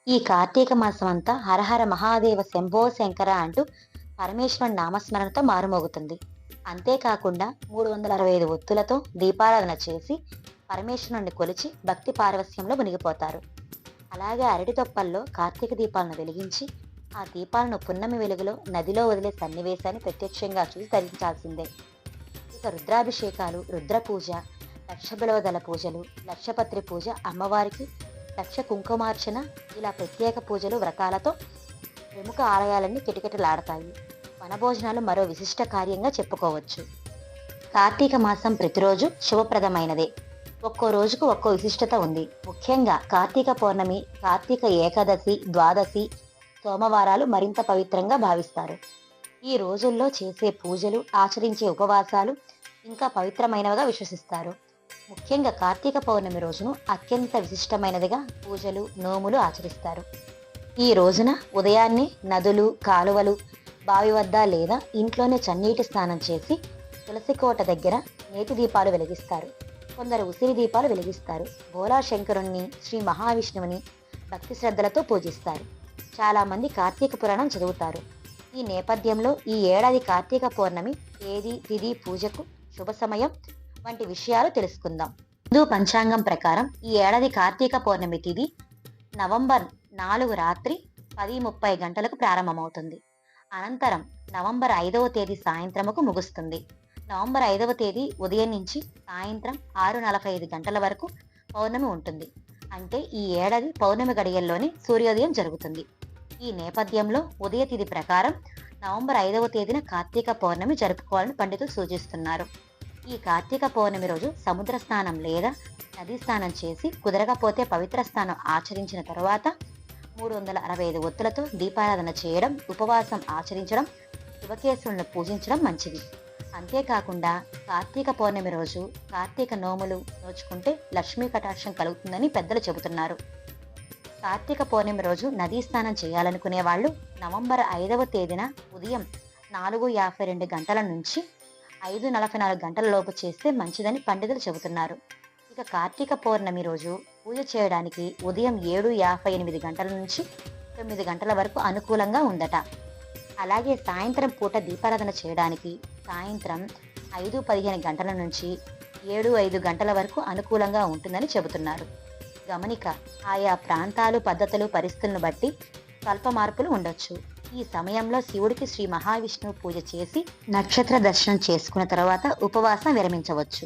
ఈ కార్తీక మాసం అంతా హరహర మహాదేవ శంభో శంకర అంటూ పరమేశ్వరుని నామస్మరణతో మారుమోగుతుంది. అంతేకాకుండా 365 ఒత్తులతో దీపారాధన చేసి పరమేశ్వరుని కొలిచి భక్తి పారవస్యంలో మునిగిపోతారు. అలాగే అరటి తొప్పల్లో కార్తీక దీపాలను వెలిగించి ఆ దీపాలను పున్నమి వెలుగులో నదిలో వదిలే సన్నివేశాన్ని ప్రత్యక్షంగా చూసి ధరించాల్సిందే. ఇక రుద్రాభిషేకాలు, రుద్ర పూజ, లక్ష బిలవదల పూజలు, లక్షపత్రి పూజ, అమ్మవారికి లక్ష కుంకుమార్చన, ఇలా ప్రత్యేక పూజలు వ్రతాలతో ప్రముఖ ఆలయాలన్నీ కిటకిటలాడతాయి. వనభోజనాలు మరో విశిష్ట కార్యంగా చెప్పుకోవచ్చు. కార్తీక మాసం ప్రతిరోజు శుభప్రదమైనదే. ఒక్కో రోజుకు ఒక్కో విశిష్టత ఉంది. ముఖ్యంగా కార్తీక పౌర్ణమి, కార్తీక ఏకాదశి, ద్వాదశి, సోమవారాలు మరింత పవిత్రంగా భావిస్తారు. ఈ రోజుల్లో చేసే పూజలు, ఆచరించే ఉపవాసాలు ఇంకా పవిత్రమైనవిగా విశ్వసిస్తారు. ముఖ్యంగా కార్తీక పౌర్ణమి రోజును అత్యంత విశిష్టమైనదిగా పూజలు, నోములు ఆచరిస్తారు. ఈ రోజున ఉదయాన్నే నదులు, కాలువలు, బావి వద్ద లేదా ఇంట్లోనే చన్నీటి స్నానం చేసి తులసి కోట దగ్గర నేతి దీపాలు వెలిగిస్తారు. కొందరు ఉసిరి దీపాలు వెలిగిస్తారు. భోలా శంకరుణ్ణి, శ్రీ మహావిష్ణువుని భక్తి శ్రద్ధలతో పూజిస్తారు. చాలా మంది కార్తీక పురాణం చదువుతారు. ఈ నేపథ్యంలో ఈ ఏడాది కార్తీక పౌర్ణమి తేదీ, తిథి, పూజకు శుభ సమయం వంటి విషయాలు తెలుసుకుందాం. హిందూ పంచాంగం ప్రకారం ఈ ఏడాది కార్తీక పౌర్ణమి తిథి నవంబర్ 4 రాత్రి 10:30 గంటలకు ప్రారంభమవుతుంది. అనంతరం నవంబర్ 5వ తేదీ సాయంత్రముకు ముగుస్తుంది. నవంబర్ 5వ తేదీ ఉదయం నుంచి సాయంత్రం 6:45 గంటల వరకు పౌర్ణమి ఉంటుంది. అంటే ఈ ఏడాది పౌర్ణమి గడియల్లోనే సూర్యోదయం జరుగుతుంది. ఈ నేపథ్యంలో ఉదయ తిథి ప్రకారం నవంబర్ 5వ తేదీన కార్తీక పౌర్ణమి జరుపుకోవాలని పండితులు సూచిస్తున్నారు. ఈ కార్తీక పౌర్ణమి రోజు సముద్ర స్నానం లేదా నదీ స్నానం చేసి, కుదరకపోతే పవిత్ర స్నానం ఆచరించిన తరువాత 365 ఒత్తులతో దీపారాధన చేయడం, ఉపవాసం ఆచరించడం, శివకేశవులను పూజించడం మంచిది. అంతేకాకుండా కార్తీక పౌర్ణమి రోజు కార్తీక నోములు నోచుకుంటే లక్ష్మీ కటాక్షం కలుగుతుందని పెద్దలు చెబుతున్నారు. కార్తీక పౌర్ణమి రోజు నదీ స్నానం చేయాలనుకునే వాళ్ళు నవంబర్ 5వ తేదీన ఉదయం 4:52 గంటల నుంచి 5:44 గంటల లోపు చేస్తే మంచిదని పండితులు చెబుతున్నారు. ఇక కార్తీక పౌర్ణమి రోజు పూజ చేయడానికి ఉదయం 7:58 గంటల నుంచి 9 గంటల వరకు అనుకూలంగా ఉందట. అలాగే సాయంత్రం పూట దీపారాధన చేయడానికి సాయంత్రం 5:15 గంటల నుంచి 7:05 గంటల వరకు అనుకూలంగా ఉంటుందని చెబుతున్నారు. గమనిక, ఆయా ప్రాంతాలు, పద్ధతులు, పరిస్థితులను బట్టి స్వల్ప మార్పులు ఉండొచ్చు. ఈ సమయంలో శివుడికి శ్రీ మహావిష్ణువు పూజ చేసి నక్షత్ర దర్శనం చేసుకున్న తర్వాత ఉపవాసం విరమించవచ్చు.